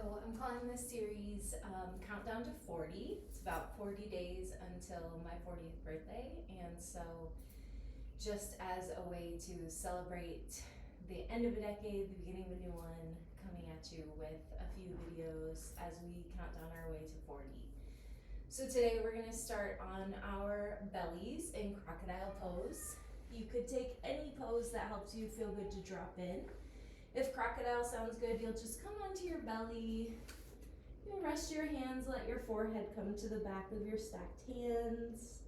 So I'm calling this series Countdown to 40. It's about 40 days until my 40th birthday. And so just as a way to celebrate the end of a decade, the beginning of a new one, coming at you with a few videos as we count down our way to 40. So today we're gonna start on our bellies in crocodile pose. You could take any pose that helps you feel good to drop in. If crocodile sounds good, you'll just come onto your belly. You'll rest your hands, let your forehead come to the back of your stacked hands.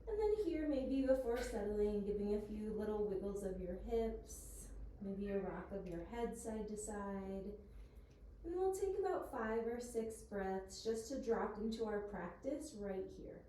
And then here, maybe before settling, giving a few little wiggles of your hips, maybe a rock of your head side to side. And we'll take about 5 or 6 breaths just to drop into our practice right here.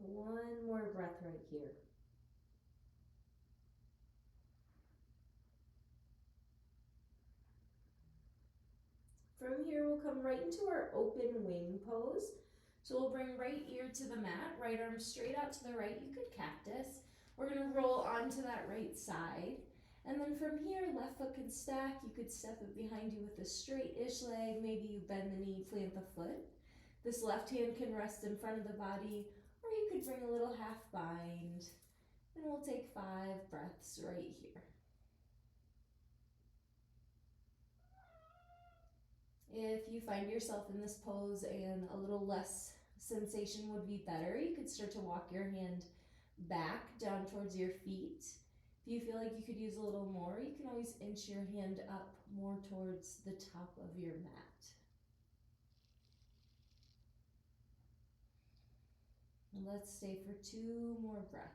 One more breath right here. From here, we'll come right into our open wing pose. So we'll bring right ear to the mat, right arm straight out to the right. You could cactus. We're gonna roll onto that right side. And then from here, left foot can stack. You could step it behind you with a straight-ish leg. Maybe you bend the knee, plant the foot. This left hand can rest in front of the body, or you could bring a little half bind. And we'll take 5 breaths right here. If you find yourself in this pose and a little less sensation would be better, you could start to walk your hand back down towards your feet. If you feel like you could use a little more, you can always inch your hand up more towards the top of your mat. And let's stay for 2 more breaths.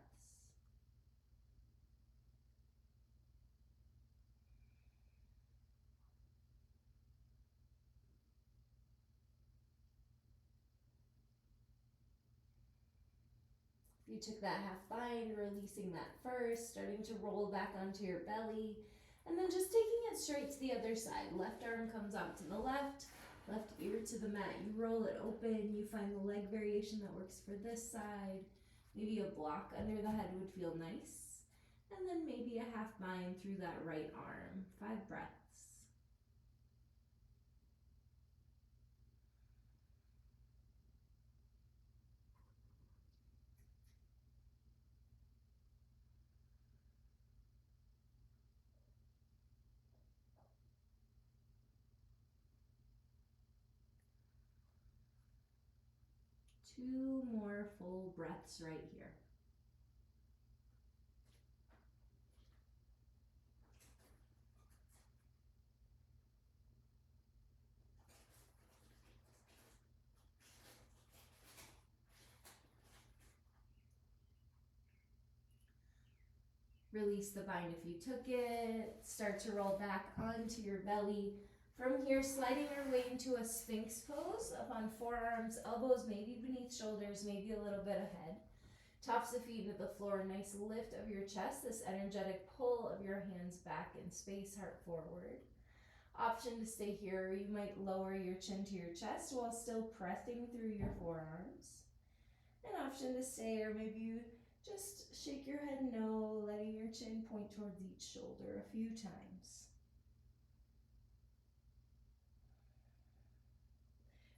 You took that half bind, releasing that first, starting to roll back onto your belly, and then just taking it straight to the other side. Left arm comes out to the left ear to the mat. You roll it open, you find the leg variation that works for this side. Maybe a block under the head would feel nice. And then maybe a half bind through that right arm. 5 breaths. Two more full breaths right here. Release the bind if you took it. Start to roll back onto your belly. From here, sliding your way into a Sphinx pose up on forearms, elbows maybe beneath shoulders, maybe a little bit ahead. Tops of feet into the floor, nice lift of your chest, this energetic pull of your hands back in space, heart forward. Option to stay here, you might lower your chin to your chest while still pressing through your forearms. An option to stay, or maybe you just shake your head no, letting your chin point towards each shoulder a few times.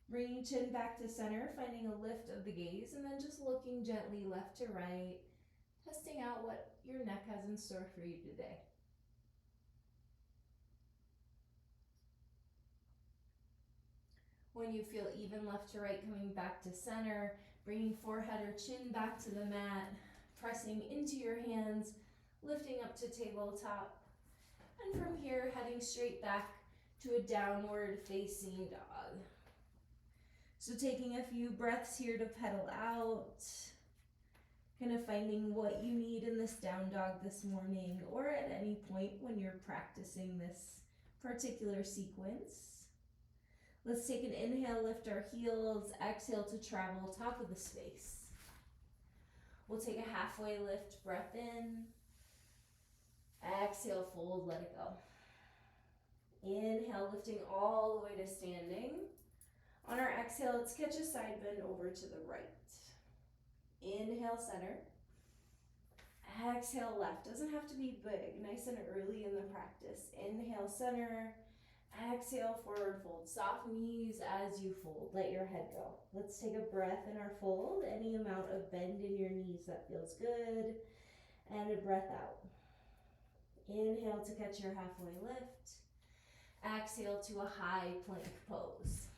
Bringing chin back to center, finding a lift of the gaze, and then just looking gently left to right, testing out what your neck has in store for you today. When you feel even left to right, coming back to center, bringing forehead or chin back to the mat, pressing into your hands, lifting up to tabletop, and from here, heading straight back to a downward facing dog. So taking a few breaths here to pedal out, kind of finding what you need in this down dog this morning or at any point when you're practicing this particular sequence. Let's take an inhale, lift our heels, exhale to travel top of the space. We'll take a halfway lift, breath in, exhale, fold, let it go. Inhale, lifting all the way to standing. On our exhale, let's catch a side bend over to the right. Inhale, center. Exhale, left. Doesn't have to be big, nice and early in the practice. Inhale, center. Exhale, forward fold. Soft knees as you fold. Let your head go. Let's take a breath in our fold. Any amount of bend in your knees that feels good. And a breath out. Inhale to catch your halfway lift. Exhale to a high plank pose.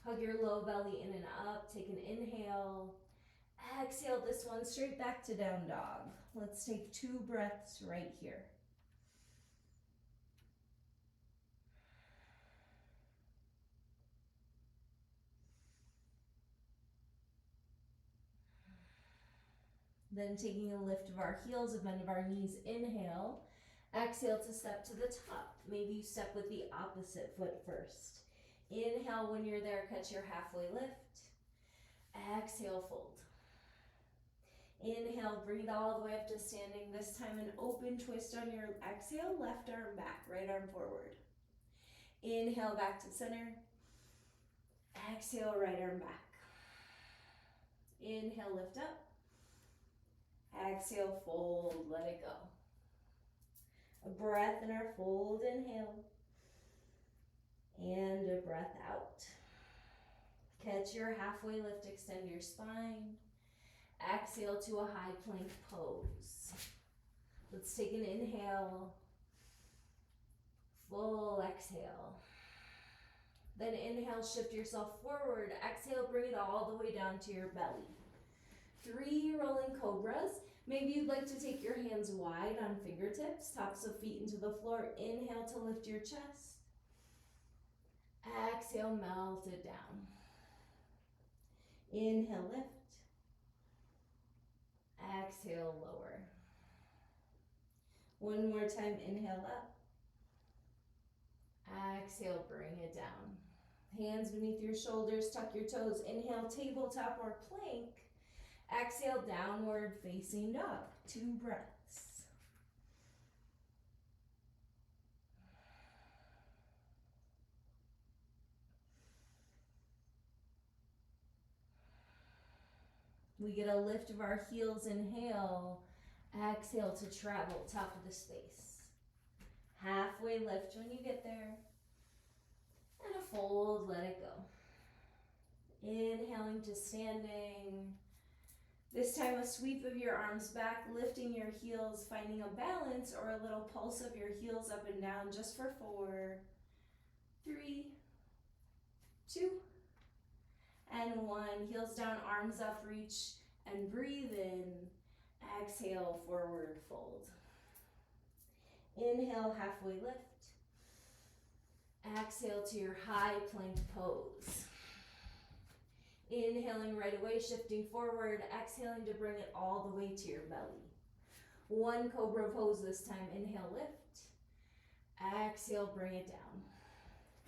Hug your low belly in and up. Take an inhale. Exhale this one straight back to down dog. Let's take 2 breaths right here. Then taking a lift of our heels, a bend of our knees, inhale. Exhale to step to the top. Maybe you step with the opposite foot first. Inhale, when you're there, catch your halfway lift. Exhale, fold. Inhale, bring it all the way up to standing. This time an open twist on your exhale, left arm back, right arm forward. Inhale, back to center. Exhale, right arm back. Inhale, lift up. Exhale, fold, let it go. A breath in our fold, inhale. And a breath out. Catch your halfway lift, extend your spine. Exhale to a high plank pose. Let's take an inhale. Full exhale. Then inhale, shift yourself forward. Exhale, bring it all the way down to your belly. 3 rolling cobras. Maybe you'd like to take your hands wide on fingertips, tops of feet into the floor. Inhale to lift your chest. Exhale, melt it down. Inhale, lift. Exhale, lower. One more time, inhale up. Exhale, bring it down. Hands beneath your shoulders, tuck your toes. Inhale, tabletop or plank. Exhale, downward facing dog. 2 breaths. We get a lift of our heels, inhale. Exhale to travel, top of the space. Halfway lift when you get there. And a fold, let it go. Inhaling to standing. This time a sweep of your arms back, lifting your heels, finding a balance or a little pulse of your heels up and down just for 4, 3, 2, and 1. Heels down, arms up, reach, and breathe in. Exhale, forward fold. Inhale, halfway lift. Exhale to your high plank pose. Inhaling right away, shifting forward, exhaling to bring it all the way to your belly. 1 cobra pose this time. Inhale, lift. Exhale, bring it down.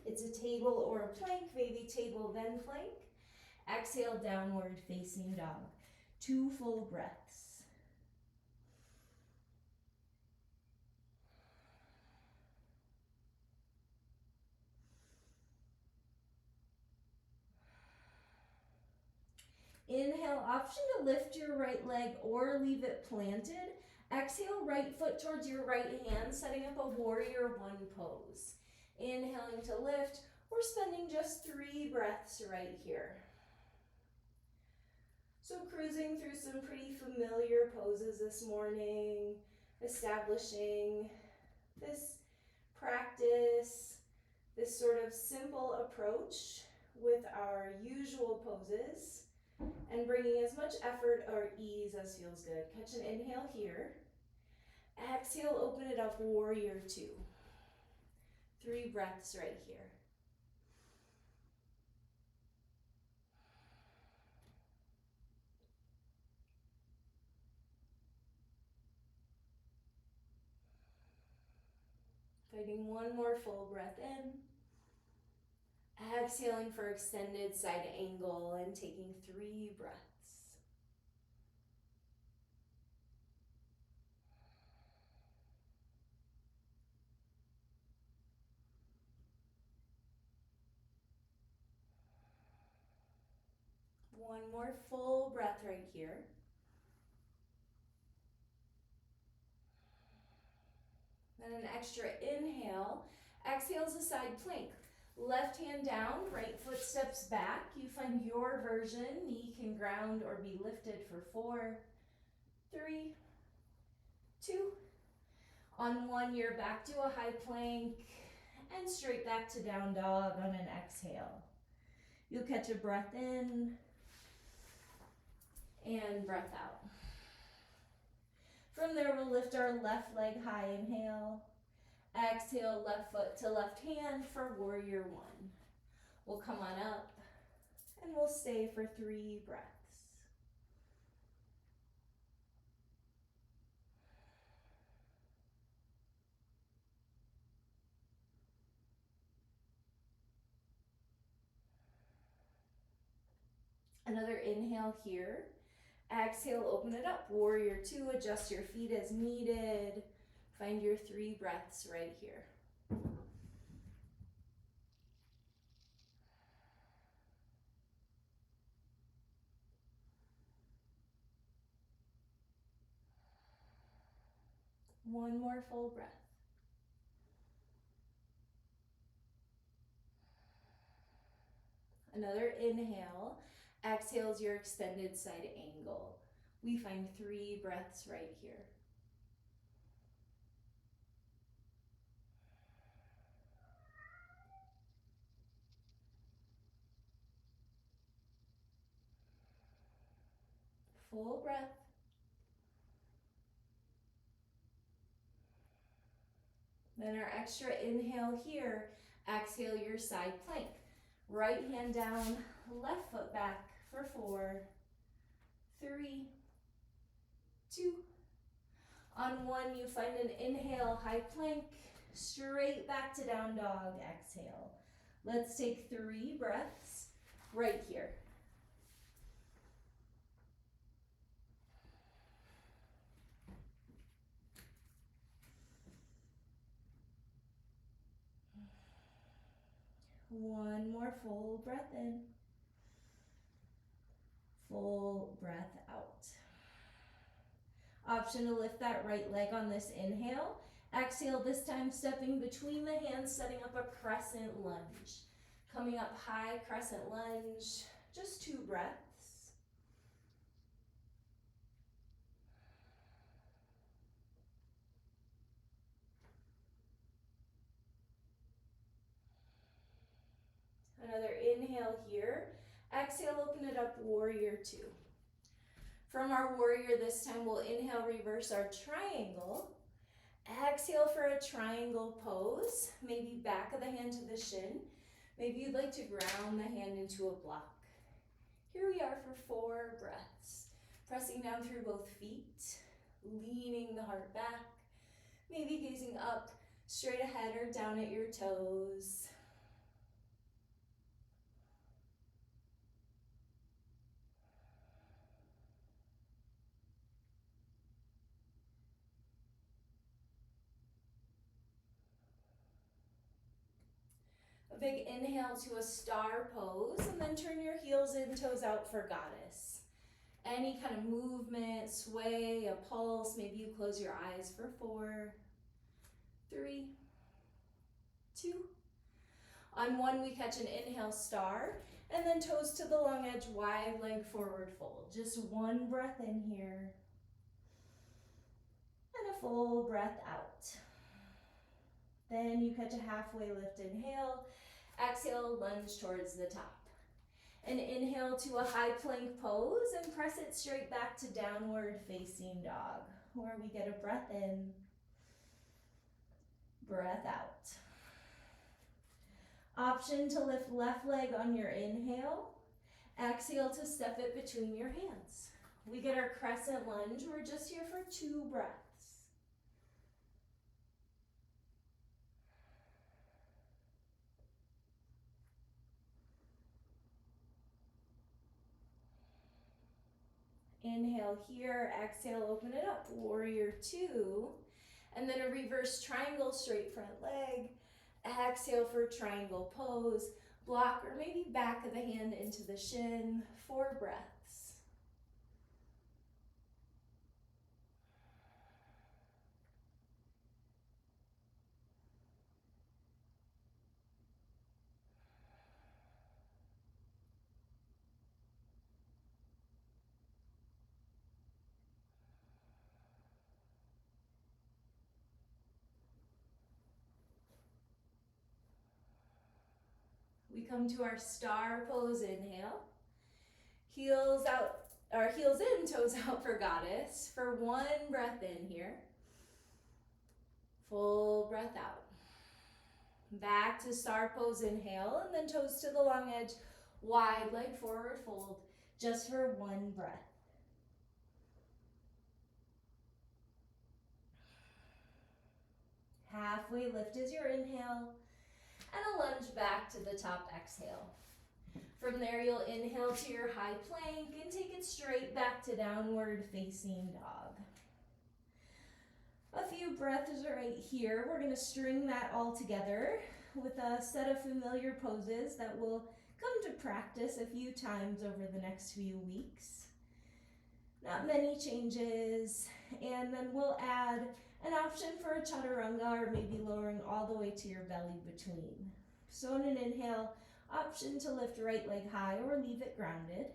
It's a table or a plank, maybe table then plank. Exhale, downward facing dog. 2 full breaths. Inhale, option to lift your right leg or leave it planted. Exhale, right foot towards your right hand, setting up a warrior 1 pose. Inhaling to lift. We're spending just 3 breaths right here. So cruising through some pretty familiar poses this morning, establishing this practice, this sort of simple approach with our usual poses, and bringing as much effort or ease as feels good. Catch an inhale here. Exhale, open it up, warrior 2. 3 breaths right here. Finding one more full breath in. Exhaling for extended side angle and taking 3 breaths. One more full breath right here. Then an extra inhale. Exhales a side plank. Left hand down, right foot steps back. You find your version. Knee can ground or be lifted for 4, 3, 2. On 1, you're back to a high plank and straight back to down dog on an exhale. You'll catch a breath in and breath out. From there, we'll lift our left leg high, inhale. Exhale, left foot to left hand for warrior 1. We'll come on up and we'll stay for 3 breaths. Another inhale here. Exhale, open it up. Warrior 2, adjust your feet as needed. Find your 3 breaths right here. One more full breath. Another inhale. Exhales your extended side angle. We find 3 breaths right here. Full breath. Then our extra inhale here. Exhale your side plank. Right hand down, left foot back for 4, 3, 2. On 1, you find an inhale, high plank, straight back to down dog, exhale. Let's take 3 breaths right here. One more full breath in. Full breath out. Option to lift that right leg on this inhale. Exhale, this time stepping between the hands, setting up a crescent lunge. Coming up high, crescent lunge, just 2 breaths. Another inhale here. Exhale, open it up, warrior 2. From our warrior, this time we'll inhale, reverse our triangle. Exhale for a triangle pose. Maybe back of the hand to the shin. Maybe you'd like to ground the hand into a block. Here we are for 4 breaths. Pressing down through both feet, leaning the heart back. Maybe gazing up, straight ahead or down at your toes. A big inhale to a star pose, and then turn your heels in, toes out for goddess. Any kind of movement, sway, a pulse, maybe you close your eyes for 4, 3, 2. On 1, we catch an inhale, star, and then toes to the long edge, wide leg forward fold. Just 1 breath in here, and a full breath out. Then you catch a halfway lift, inhale. Exhale, lunge towards the top. And inhale to a high plank pose and press it straight back to downward facing dog, where we get a breath in, breath out. Option to lift left leg on your inhale. Exhale to step it between your hands. We get our crescent lunge. We're just here for 2 breaths. inhale here, exhale, open it up, warrior two. And then a reverse triangle, straight front leg. Exhale for triangle pose. Block or maybe back of the hand into the shin, 4 breaths. We come to our star pose, inhale. Heels out, or heels in, toes out for goddess. For 1 breath in here. Full breath out. Back to star pose, inhale, and then toes to the long edge. Wide leg forward fold, just for 1 breath. Halfway lift is your inhale, and a lunge back to the top, exhale. From there, you'll inhale to your high plank and take it straight back to downward facing dog. A few breaths right here. We're gonna string that all together with a set of familiar poses that we'll come to practice a few times over the next few weeks. Not many changes, and then we'll add an option for a chaturanga or maybe lowering all the way to your belly between. So in an inhale, option to lift right leg high or leave it grounded.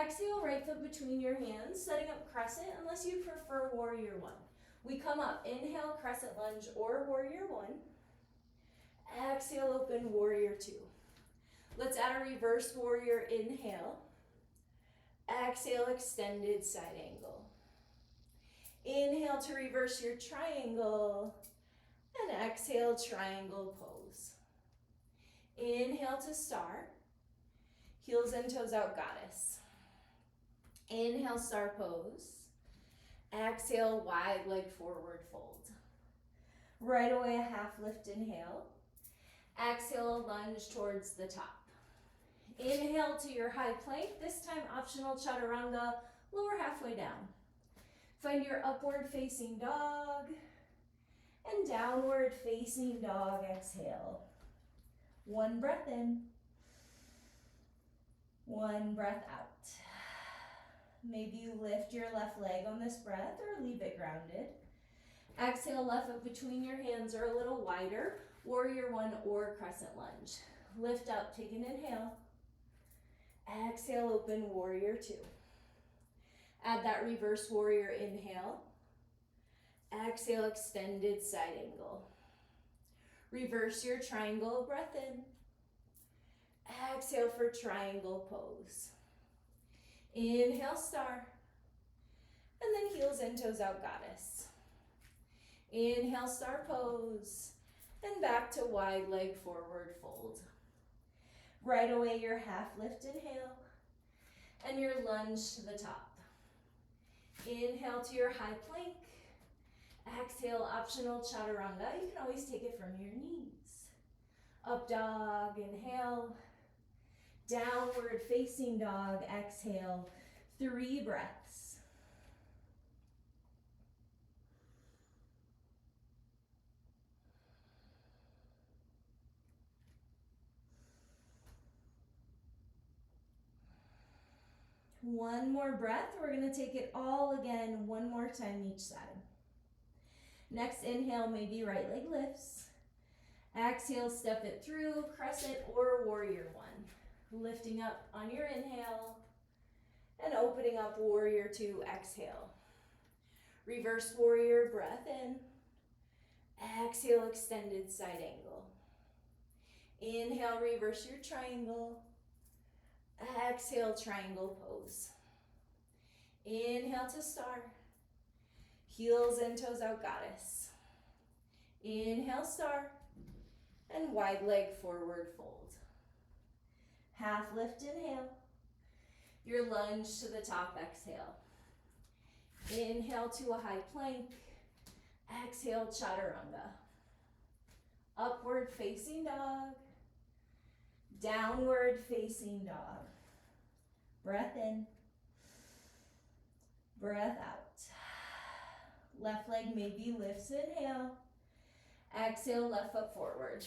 Exhale, right foot between your hands, setting up crescent unless you prefer warrior one. We come up, inhale, crescent lunge or warrior one. Exhale, open warrior two. Let's add a reverse warrior inhale. Exhale, extended side angle. Inhale to reverse your triangle, and exhale, triangle pose. Inhale to star, heels and toes out, goddess. Inhale, star pose. Exhale, wide leg forward fold. Right away, a half lift inhale. Exhale, a lunge towards the top. Inhale to your high plank, this time optional chaturanga, lower halfway down. Find your upward facing dog and downward facing dog, exhale. 1 breath in, 1 breath out. Maybe you lift your left leg on this breath or leave it grounded. Exhale, left foot between your hands or a little wider, warrior one or crescent lunge. Lift up, take an inhale. Exhale, open warrior two. Add that reverse warrior inhale. Exhale, extended side angle. Reverse your triangle, breath in. Exhale for triangle pose. Inhale, star. And then heels and toes out, goddess. Inhale, star pose. And back to wide leg forward fold. Right away, your half lift inhale. And your lunge to the top. Inhale to your high plank. Exhale, optional chaturanga. You can always take it from your knees. Up dog, inhale. Downward facing dog, exhale. 3 breaths. One more breath. We're going to take it all again, one more time each side. Next inhale, maybe right leg lifts. Exhale, step it through, crescent or warrior one. Lifting up on your inhale and opening up warrior two, exhale. Reverse warrior, breath in. Exhale, extended side angle. Inhale, reverse your triangle. Exhale, triangle pose. Inhale to star. Heels and toes out, goddess. Inhale, star. And wide leg forward fold. Half lift, inhale. Your lunge to the top, exhale. Inhale to a high plank. Exhale, chaturanga. Upward facing dog. Downward facing dog. Breath in. Breath out. Left leg maybe lifts, inhale. Exhale, left foot forward.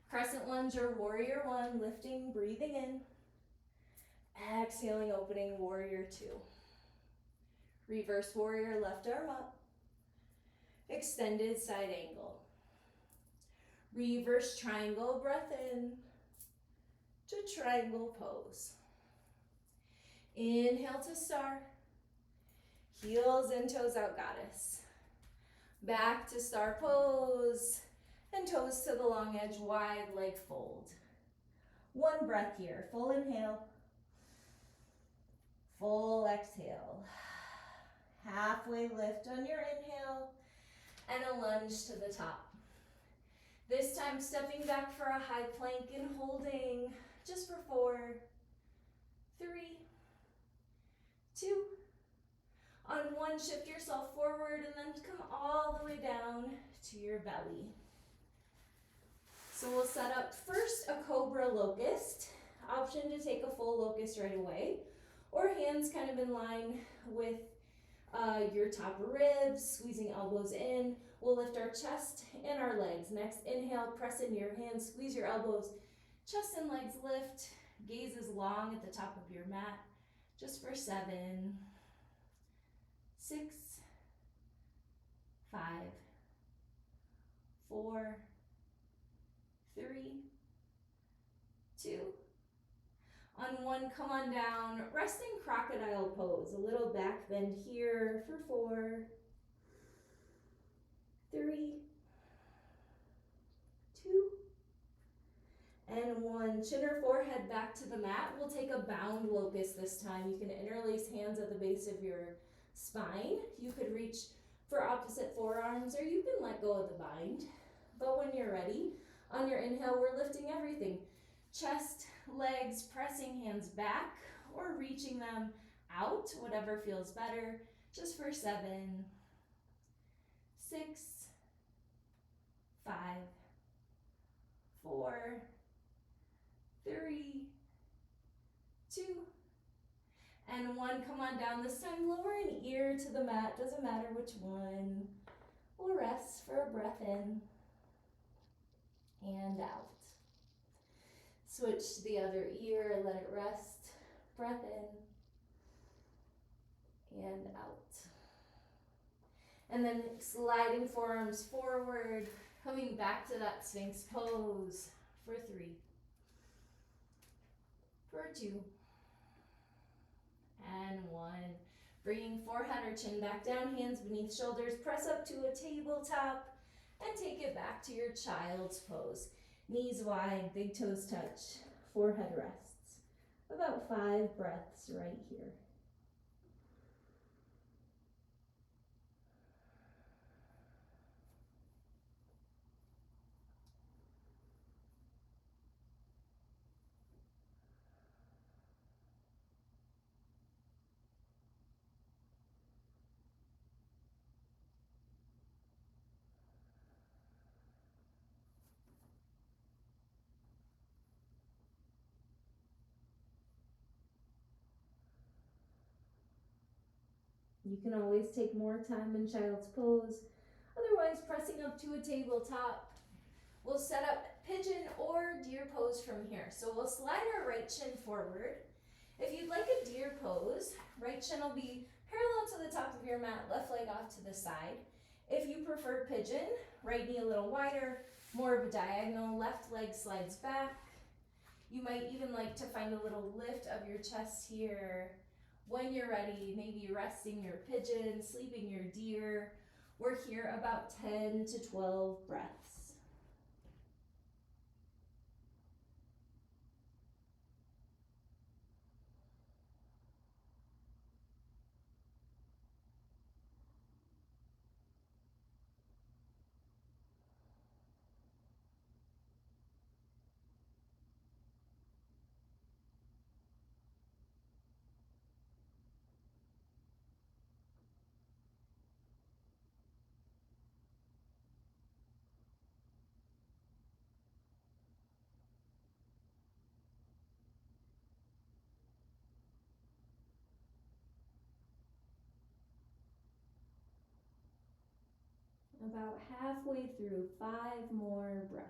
Crescent lunge or warrior one, lifting, breathing in. Exhaling, opening, warrior two. Reverse warrior, left arm up. Extended side angle. Reverse triangle, breath in to triangle pose. Inhale to star. Heels and toes out, goddess. Back to star pose. And toes to the long edge, wide leg fold. One breath here, full inhale. Full exhale. Halfway lift on your inhale. And a lunge to the top. This time stepping back for a high plank and holding just for 4, 3, 2. On 1, shift yourself forward and then come all the way down to your belly. So we'll set up first a cobra locust. Option to take a full locust right away, or hands kind of in line with your top ribs, squeezing elbows in. We'll lift our chest and our legs. Next, inhale, press into your hands, squeeze your elbows, chest and legs lift. Gaze is long at the top of your mat, just for 7, 6, 5, 4, 3, 2. On 1, come on down, resting crocodile pose. A little back bend here for 4, 3, 2, and 1. Chin or forehead back to the mat. We'll take a bound locust this time. You can interlace hands at the base of your spine. You could reach for opposite forearms, or you can let go of the bind. But when you're ready, on your inhale, we're lifting everything. Chest, legs, pressing hands back, or reaching them out, whatever feels better, just for 7, 6, 5, 4, 3, 2, and 1. Come on down. This time, lower an ear to the mat. Doesn't matter which one. We'll rest for a breath in and out. Switch to the other ear, let it rest. Breath in and out. And then sliding forearms forward, coming back to that Sphinx pose for 3, for 2, and 1. Bringing forehead or chin back down, hands beneath shoulders, press up to a tabletop, and take it back to your child's pose. Knees wide, big toes touch, forehead rests. About 5 breaths right here. You can always take more time in child's pose. Otherwise, pressing up to a tabletop. We'll set up pigeon or deer pose from here. So we'll slide our right shin forward. If you'd like a deer pose, right shin will be parallel to the top of your mat, left leg off to the side. If you prefer pigeon, right knee a little wider, more of a diagonal, left leg slides back. You might even like to find a little lift of your chest here. When you're ready, maybe resting your pigeon, sleeping your deer. We're here about 10 to 12 breaths. halfway through, 5 more breaths.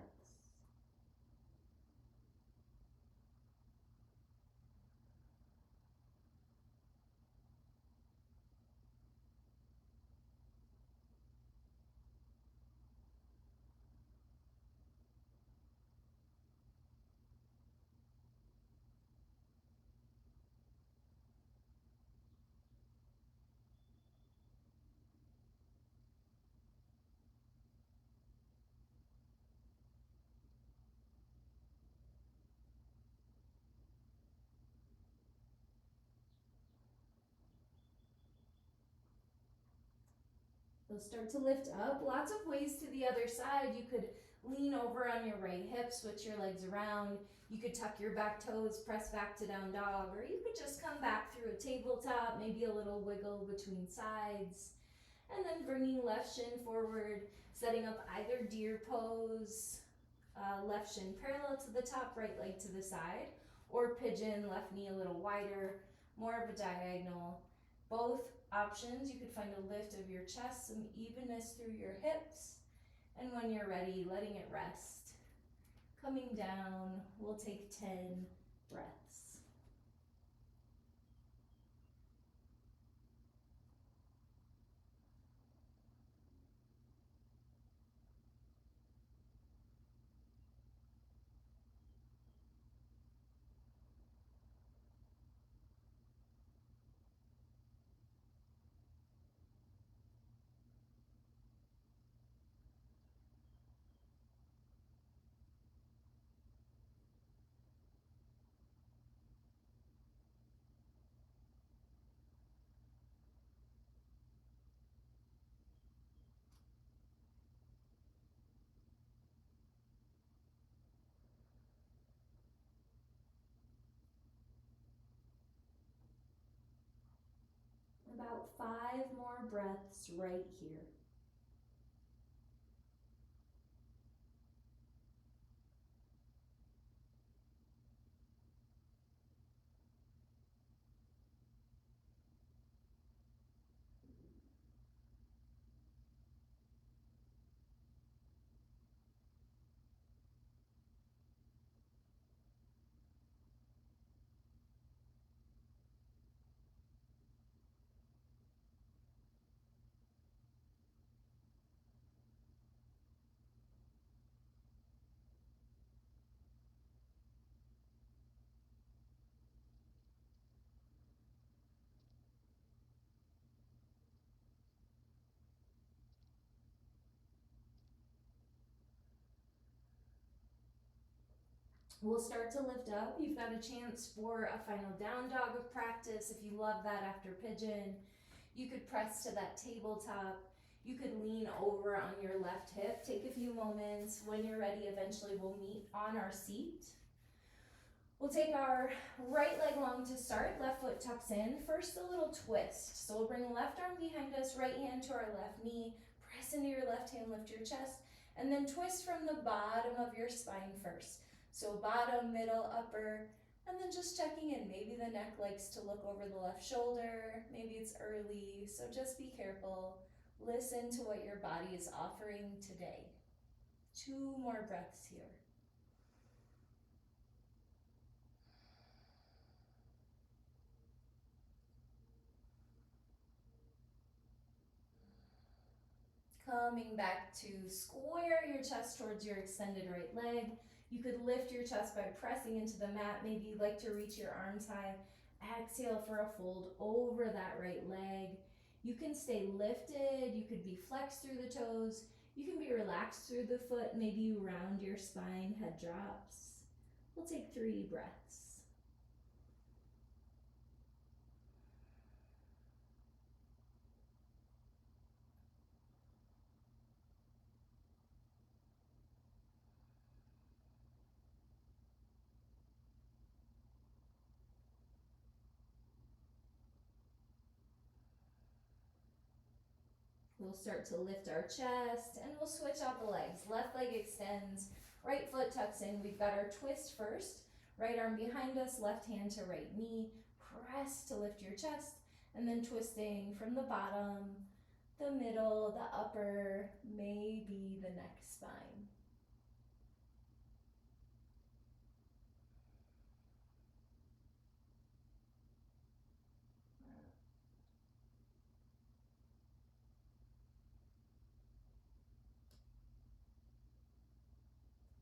They'll start to lift up. Lots of ways to the other side. You could lean over on your right hip, switch your legs around. You could tuck your back toes, press back to down dog, or you could just come back through a tabletop, maybe a little wiggle between sides. And then bringing left shin forward, setting up either deer pose, left shin parallel to the top, right leg to the side, or pigeon, left knee a little wider, more of a diagonal. Both options, you could find a lift of your chest, some evenness through your hips, and when you're ready, letting it rest. Coming down, we'll take 10 breaths. About 5 more breaths right here. We'll start to lift up. You've got a chance for a final down dog of practice. If you love that after pigeon, you could press to that tabletop. You could lean over on your left hip. Take a few moments. When you're ready, eventually we'll meet on our seat. We'll take our right leg long to start. Left foot tucks in. First, a little twist. So we'll bring left arm behind us, right hand to our left knee. Press into your left hand, lift your chest, and then twist from the bottom of your spine first. So bottom, middle, upper, and then just checking in. Maybe the neck likes to look over the left shoulder. Maybe it's early, so just be careful. Listen to what your body is offering today. 2 more breaths here. Coming back to square your chest towards your extended right leg. You could lift your chest by pressing into the mat. Maybe you'd like to reach your arms high. Exhale for a fold over that right leg. You can stay lifted. You could be flexed through the toes. You can be relaxed through the foot. Maybe you round your spine, head drops. We'll take 3 breaths. We'll start to lift our chest and we'll switch out the legs. Left leg extends, right foot tucks in. We've got our twist first. Right arm behind us, left hand to right knee. Press to lift your chest and then twisting from the bottom, the middle, the upper, maybe the neck spine.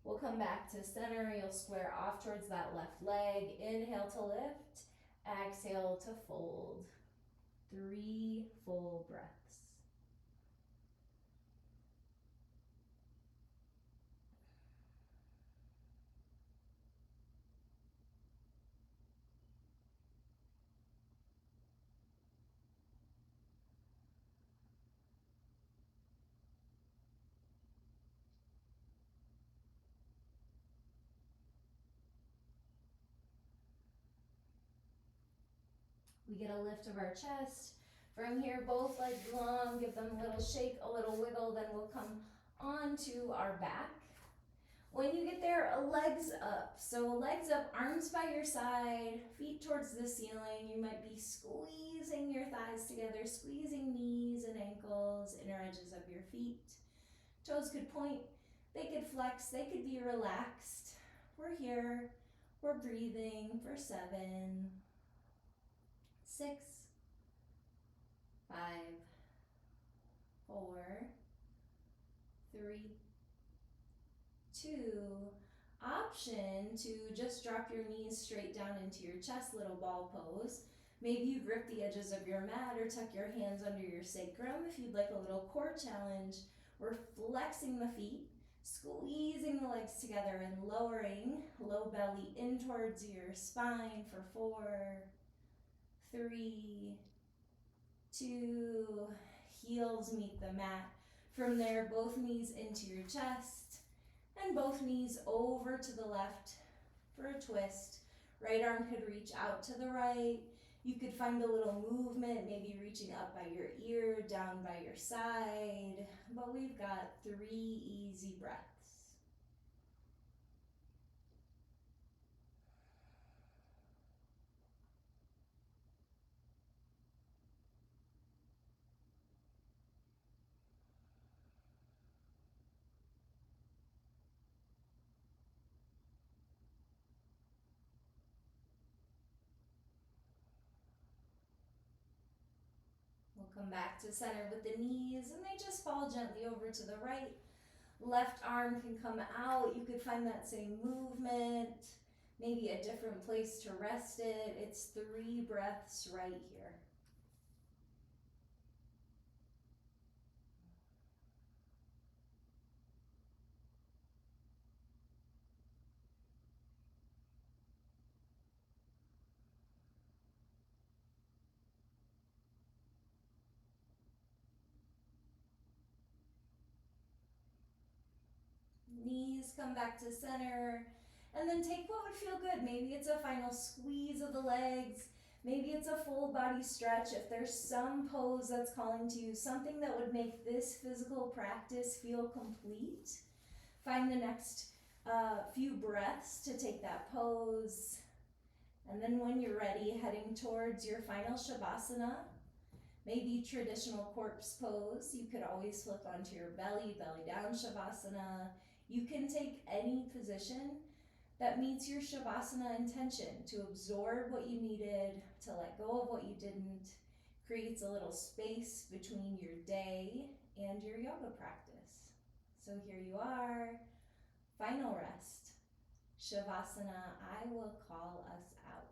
We'll come back to center. You'll square off towards that left leg. Inhale to lift. Exhale to fold. 3 full breaths. We get a lift of our chest. From here, both legs long, give them a little shake, a little wiggle, then we'll come onto our back. When you get there, legs up. So legs up, arms by your side, feet towards the ceiling. You might be squeezing your thighs together, squeezing knees and ankles, inner edges of your feet. Toes could point, they could flex, they could be relaxed. We're here, we're breathing for 7, 6, 5, 4, 3, 2. Option to just drop your knees straight down into your chest, little ball pose. Maybe you grip the edges of your mat or tuck your hands under your sacrum. If you'd like a little core challenge, we're flexing the feet, squeezing the legs together and lowering low belly in towards your spine for 4, 3, 2, heels meet the mat. From there, both knees into your chest and both knees over to the left for a twist. Right arm could reach out to the right. You could find a little movement, maybe reaching up by your ear, down by your side. But we've got 3 easy breaths. We'll come back to center with the knees and they just fall gently over to the right. Left arm can come out. You could find that same movement, maybe a different place to rest it. It's 3 breaths right here. Knees come back to center, and then take what would feel good. Maybe it's a final squeeze of the legs. Maybe it's a full body stretch. If there's some pose that's calling to you, something that would make this physical practice feel complete, find the next few breaths to take that pose. And then when you're ready, heading towards your final Shavasana, maybe traditional corpse pose. You could always flip onto your belly, belly down Shavasana. You can take any position that meets your Shavasana intention to absorb what you needed, to let go of what you didn't, creates a little space between your day and your yoga practice. So here you are, final rest. Shavasana, I will call us out.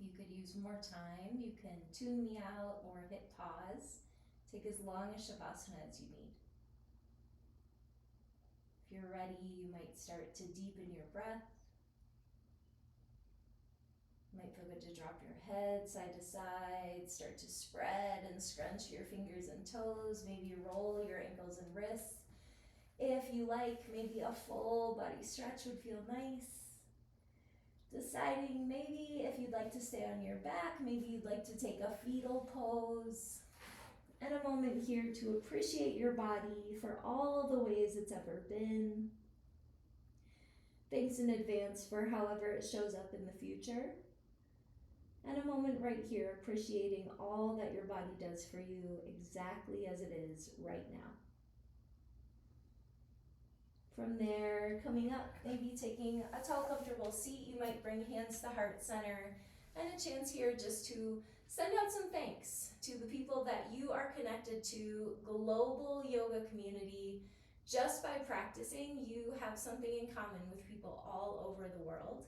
If you could use more time, you can tune me out or hit pause. Take as long a Shavasana as you need. If you're ready, you might start to deepen your breath. Might feel good to drop your head side to side, start to spread and scrunch your fingers and toes, maybe roll your ankles and wrists. If you like, maybe a full body stretch would feel nice. Deciding maybe if you'd like to stay on your back, maybe you'd like to take a fetal pose. And a moment here to appreciate your body for all the ways it's ever been. Thanks in advance for however it shows up in the future. And a moment right here appreciating all that your body does for you exactly as it is right now. From there, coming up, maybe taking a tall, comfortable seat. You might bring hands to heart center, and a chance here just to send out some thanks to the people that you are connected to, global yoga community. Just by practicing, you have something in common with people all over the world.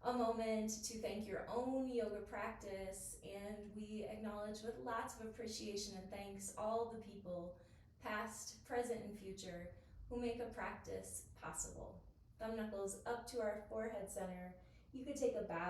A moment to thank your own yoga practice, and we acknowledge with lots of appreciation and thanks all the people, past, present, and future, who make a practice possible. Thumb knuckles up to our forehead center. You could take a bow